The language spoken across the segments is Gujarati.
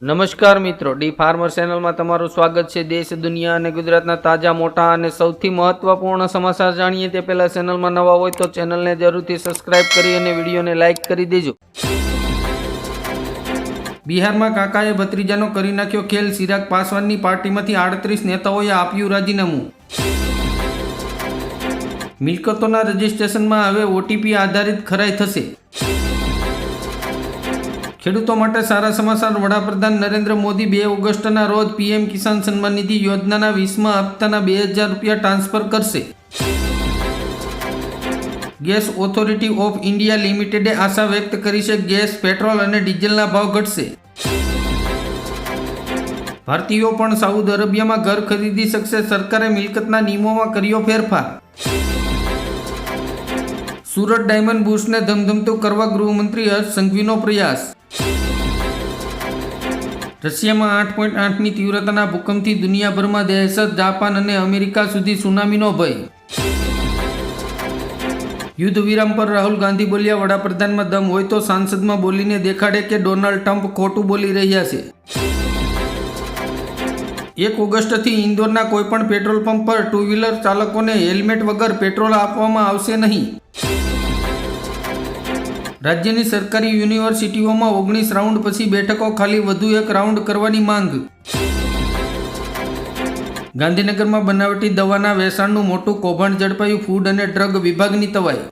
નમસ્કાર મિત્રો, ડી ફાર્મર ચેનલમાં તમારું સ્વાગત છે। દેશ, દુનિયા અને ગુજરાતના તાજા, મોટા અને સૌથી મહત્વપૂર્ણ સમાચાર જાણીએ તે પહેલા ચેનલમાં નવા હોય તો ચેનલને જરૂરથી સબસ્ક્રાઇબ કરી અને વિડીયોને લાઇક કરી દેજો। બિહારમાં કાકાએ ભત્રીજાનો કરી નાખ્યો ખેલ। ચિરાગ પાસવાનની પાર્ટીમાંથી 38 નેતાઓએ આપ્યું રાજીનામું। મિલકતોના રજીસ્ટ્રેશનમાં હવે ઓટીપી આધારિત ખરાઈ થશે। ખેડૂતો માટે સારા સમાચાર। વડાપ્રધાન નરેન્દ્ર મોદી 2 ઓગસ્ટના રોજ પીએમ કિસાન સન્માન નિધિ યોજનાના 20મા હપ્તાના 2000 રૂપિયા ટ્રાન્સફર કરશે। ગેસ ઓથોરિટી ઓફ ઇન્ડિયા લિમિટેડે આશા વ્યક્ત કરી છે કે ગેસ, પેટ્રોલ અને ડીઝલના ભાવ ઘટશે। ભારતીયો પણ સાઉદી અરેબિયામાં ઘર ખરીદી શકશે। સરકારે મિલકતના નિયમોમાં કર્યો ફેરફાર। સુરત ડાયમંડ બુર્સને ધમધમતું કરવા ગૃહમંત્રી હર્ષ સંઘવીનો પ્રયાસ। રશિયામાં 8.8ની તીવ્રતાના ભૂકંપથી દુનિયાભરમાં દહેશત। જાપાન અને અમેરિકા સુધી સુનામીનો ભય। યુદ્ધ વિરામ પર રાહુલ ગાંધી બોલ્યા, વડાપ્રધાનમાં દમ હોય તો સાંસદમાં બોલીને દેખાડે કે ડોનાલ્ડ ટ્રમ્પ ખોટું બોલી રહ્યા છે। 1 ઓગસ્ટથી ઇન્દોરના કોઈપણ પેટ્રોલ પંપ પર 2 વ્હીલર ચાલકોને હેલ્મેટ વગર પેટ્રોલ આપવામાં આવશે નહીં। રાજ્યની સરકારી યુનિવર્સિટીઓમાં 19 રાઉન્ડ પછી બેઠકો ખાલી, વધુ 1 રાઉન્ડ કરવાની માંગ। ગાંધીનગરમાં બનાવટી દવાના વેચાણનું મોટું કૌભાંડ ઝડપાયું। ફૂડ અને ડ્રગ વિભાગની તવાઈ।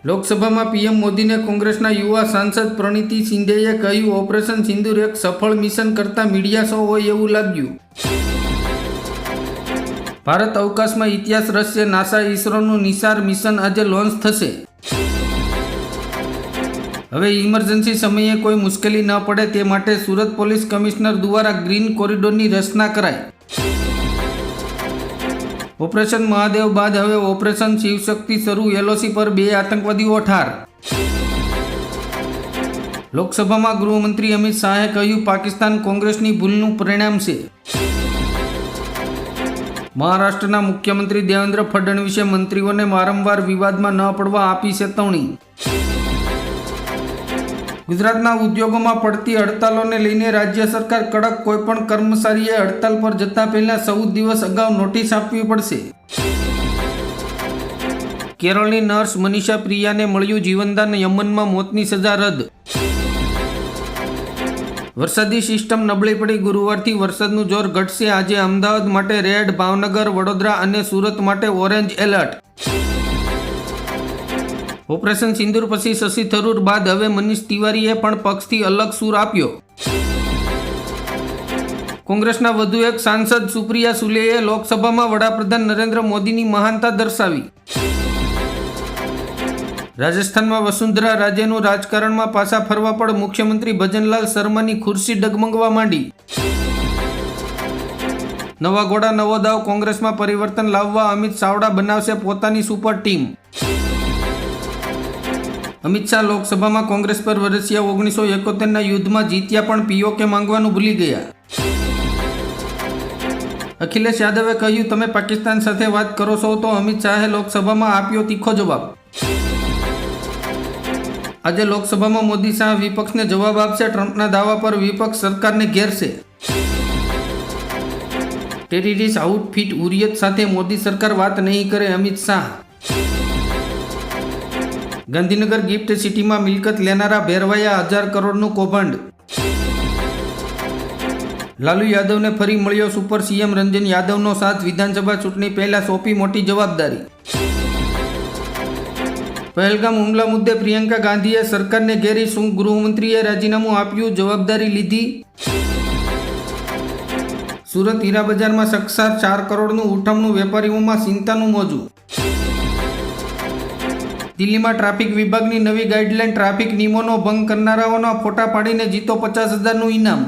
લોકસભામાં પીએમ મોદીને કોંગ્રેસના યુવા સાંસદ પ્રણીતિ શિંદેએ કહ્યું, ઓપરેશન સિંદૂર એક સફળ મિશન કરતા મીડિયા શો હોય એવું લાગ્યું। ભારત અવકાશમાં ઇતિહાસ રચશે। નાસા ઇસરોનું નિસાર મિશન આજે લોન્ચ થશે। હવે ઇમરજન્સી સમયે કોઈ મુશ્કેલી ન પડે તે માટે સુરત પોલીસ કમિશનર દ્વારા ગ્રીન કોરિડોરની રચના કરાઈ। ઓપરેશન મહાદેવ બાદ હવે ઓપરેશન શિવશક્તિ શરૂ। એલઓસી પર 2 આતંકવાદીઓ ઠાર। લોકસભામાં ગૃહમંત્રી અમિત શાહે કહ્યું, પાકિસ્તાન કોંગ્રેસની ભૂલનું પરિણામ છે। મહારાષ્ટ્રના મુખ્યમંત્રી દેવેન્દ્ર ફડણવીસે મંત્રીઓને વારંવાર વિવાદમાં ન પડવા આપી ચેતવણી। ગુજરાતના ઉદ્યોગોમાં પડતી હડતાલોને લઈને રાજ્ય સરકાર કડક। કોઈપણ કર્મચારીએ હડતાલ પર જતા પહેલા 14 દિવસ અગાઉ નોટિસ આપવી પડશે। કેરળની નર્સ મનીષા પ્રિયાને મળ્યું જીવનદાન। યમનમાં મોતની સજા રદ। વરસાદી સિસ્ટમ નબળી પડી। ગુરુવારથી વરસાદનું જોર ઘટશે। આજે અમદાવાદ માટે રેડ, ભાવનગર, વડોદરા અને સુરત માટે ઓરેન્જ એલર્ટ। ઓપરેશન સિંદૂર પછી શશી થરૂર બાદ હવે મનીષ તિવારીએ પણ પક્ષથી અલગ સૂર આપ્યો। કોંગ્રેસના વધુ એક સાંસદ સુપ્રિયા સુલેએ લોકસભામાં વડાપ્રધાન નરેન્દ્ર મોદીની મહાનતા દર્શાવી। રાજસ્થાનમાં વસુંધરા રાજેનું રાજકારણમાં પાછા ફરવા પર મુખ્યમંત્રી ભજનલાલ શર્માની ખુરશી ડગમગવા માંડી। નવા ઘોડા નવો દાવ। કોંગ્રેસમાં પરિવર્તન લાવવા અમિત ચાવડા બનાવશે પોતાની સુપર ટીમ। અમિત શાહ લોકસભામાં કોંગ્રેસ પર વરસ્યા। 1971ના યુદ્ધમાં જીત્યા પણ પીઓકે માંગવાનું ભૂલી ગયા। અખિલેશ યાદવે કહ્યું, તમે પાકિસ્તાન સાથે વાત કરો છો તો અમિત શાહે લોકસભામાં આપ્યો તીખો જવાબ। આજે લોકસભામાં મોદી શાહ વિપક્ષને જવાબ આપશે। ટ્રમ્પના દાવા પર વિપક્ષ સરકારને ઘેરશે। ટેરરિસ્ટ આઉટફિટ હુરિયત સાથે મોદી સરકાર વાત નહીં કરે, અમિત શાહ। ગાંધીનગર ગિફ્ટ સિટીમાં મિલકત લેનારા ભેરવાયા 1000 કરોડનું કૌભાંડ। લાલુ યાદવને ફરી મળ્યો સુપર સીએમ રંજન યાદવનો સાથ। વિધાનસભા ચૂંટણી પહેલા સોંપી મોટી જવાબદારી। પહેલગામ હુમલા મુદ્દે પ્રિયંકા ગાંધીએ સરકારને ઘેરી। શું ગૃહમંત્રીએ રાજીનામું આપ્યું, જવાબદારી લીધી? સુરત હીરા બજારમાં શખ્સાર 4 કરોડનું ઉઠમણું। વેપારીઓમાં ચિંતાનું મોજું। દિલ્હીમાં ટ્રાફિક વિભાગની નવી ગાઈડલાઈન। ટ્રાફિક નિયમોનો ભંગ કરનારાઓના ફોટા પાડીને જીતો 50,000નું ઇનામ।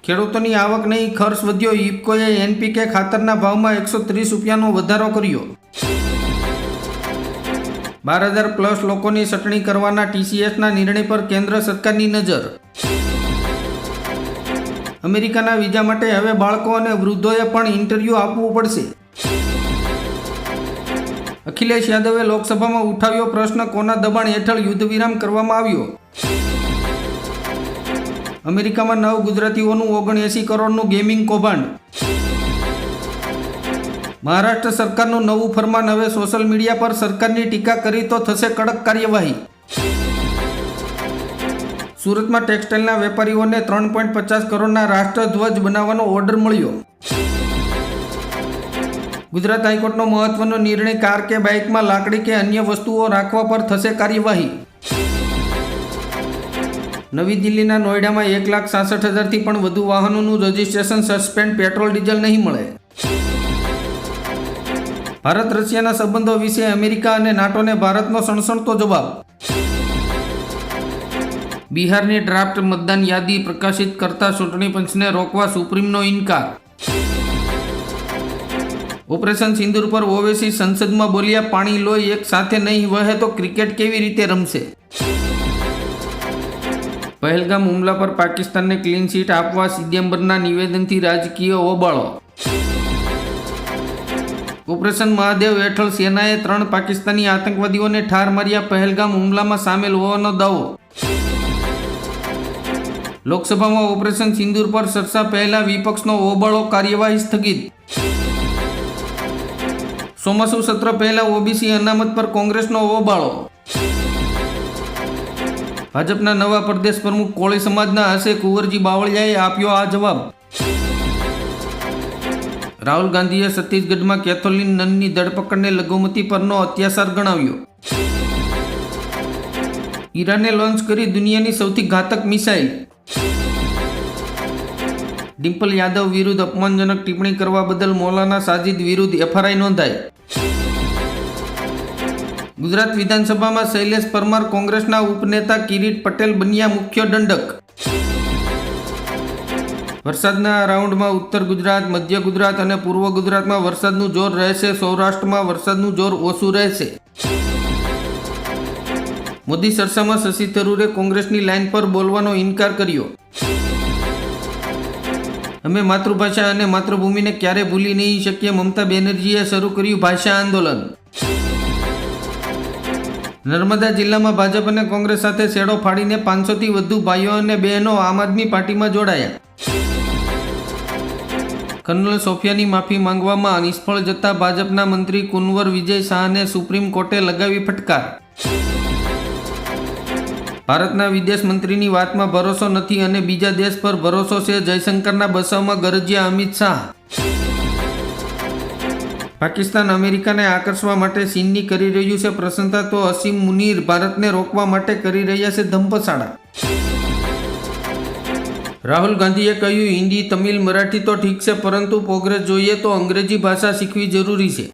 ખેડૂતોની આવક નહીં, ખર્ચ વધ્યો। ઇફકોએ એનપીકે ખાતરના ભાવમાં 130 રૂપિયાનો વધારો કર્યો। 12,000+ લોકોની છટણી કરવાના ટીસીએસના નિર્ણય પર કેન્દ્ર સરકારની નજર। અમેરિકાના વિઝા માટે હવે બાળકો અને વૃદ્ધોએ પણ ઇન્ટરવ્યૂ આપવું પડશે। અખિલેશ યાદવે લોકસભામાં ઉઠાવ્યો પ્રશ્ન, કોના દબાણ હેઠળ યુદ્ધ વિરામ કરવામાં આવ્યો? અમેરિકામાં 9 ગુજરાતીઓનું 79 કરોડનું ગેમિંગ કૌભાંડ. મહારાષ્ટ્ર સરકારનું નવું ફરમાન, હવે સોશિયલ મીડિયા પર સરકારની ટીકા કરી તો થશે કડક કાર્યવાહી. સુરતમાં ટેક્સટાઇલના વેપારીઓને 3.50 કરોડના રાષ્ટ્રધ્વજ બનાવવાનો ઓર્ડર મળ્યો. ગુજરાત હાઈકોર્ટનો મહત્વનો નિર્ણય, કાર કે બાઇકમાં લાકડી કે અન્ય વસ્તુઓ રાખવા પર થશે કાર્યવાહી. નવી દિલ્હીના નોઈડામાં 1,66,000થી પણ વધુ વાહનોનું રજિસ્ટ્રેશન સસ્પેન્ડ, પેટ્રોલ ડીઝલ નહીં મળે. ભારત રશિયાના સંબંધો વિશે અમેરિકા અને નાટોને ભારતનો સણસણતો જવાબ. બિહારની ડ્રાફ્ટ મતદાન યાદી પ્રકાશિત કરતા ચૂંટણી પંચને રોકવા સુપ્રીમનો ઇનકાર. ઓપરેશન સિંદૂર પર ઓવૈસી સંસદમાં બોલ્યા, પાણી લોહી એક સાથે નહીં વહે તો ક્રિકેટ કેવી રીતે રમશે. પહેલગામ હુમલા પર પાકિસ્તાનને ક્લીન ચીટ આપવા સિદ્યંબરના નિવેદનથી રાજકીય હોબાળો. ઓપરેશન મહાદેવ હેઠળ સેનાએ 3 પાકિસ્તાની આતંકવાદીઓને ઠાર માર્યા, પહેલગામ હુમલામાં સામેલ હોવાનો દાવો. લોકસભામાં ઓપરેશન સિંદૂર પર ચર્ચા પહેલા વિપક્ષનો હોબાળો, કાર્યવાહી સ્થગિત. ચોમાસુ સત્ર પહેલા ઓબીસી અનામત પર કોંગ્રેસનો હોબાળો. ભાજપના નવા પ્રદેશ પ્રમુખ કોળી સમાજના હશે કુંવરજી બાવળિયાએ આપ્યો આ જવાબ. રાહુલ ગાંધીએ છત્તીસગઢમાં કેથોલિન નનની ધરપકડને લઘુમતી પરનો અત્યાચાર ગણાવ્યો. ઈરાને લોન્ચ કરી દુનિયાની સૌથી ઘાતક મિસાઇલ. ડિમ્પલ યાદવ વિરુદ્ધ અપમાનજનક ટિપ્પણી કરવા બદલ મૌલાના સાજિદ વિરુદ્ધ એફઆઈઆર નોંધાઈ. ગુજરાત વિધાનસભામાં શૈલેષ પરમાર કોંગ્રેસના ઉપનેતા કિરીટ પટેલ બન્યા મુખ્ય દંડક. વરસાદના રાઉન્ડમાં ઉત્તર ગુજરાત, મધ્ય ગુજરાત અને પૂર્વ ગુજરાતમાં વરસાદનું જોર રહેશે. સૌરાષ્ટ્રમાં વરસાદનું જોર ઓછું રહેશે. મોદી ચર્ચામાં શશી થરૂરે કોંગ્રેસની લાઇન પર બોલવાનો ઇનકાર કર્યો. અમે માતૃભાષા અને માતૃભૂમિને ક્યારે ભૂલી નહીં શકીએ, મમતા બેનર્જીએ શરૂ કર્યું ભાષા આંદોલન. નર્મદા જિલ્લામાં ભાજપ અને કોંગ્રેસ સાથે છેડો ફાડીને 500થી વધુ ભાઈઓ અને બહેનો આમ આદમી પાર્ટીમાં જોડાયા. કર્નલ સોફિયાની માફી માંગવામાં નિષ્ફળ જતા ભાજપના મંત્રી કુંવર વિજય શાહને સુપ્રીમ કોર્ટે લગાવી ફટકાર. ભારતના વિદેશ મંત્રીની વાતમાં ભરોસો નથી અને બીજા દેશ પર ભરોસો છે, જયશંકરના બચાવમાં ગરજ્યા અમિત શાહ. પાકિસ્તાન અમેરિકાને આકર્ષવા માટે ચીનની કરી રહ્યું છે પ્રશંસા તો અસીમ મુનીર ભારતને રોકવા માટે કરી રહ્યા છે ધમપછાડા. રાહુલ ગાંધીએ કહ્યું, હિન્દી, તમિલ, મરાઠી તો ઠીક છે, પરંતુ પ્રોગ્રેસ જોઈએ તો અંગ્રેજી ભાષા શીખવી જરૂરી છે.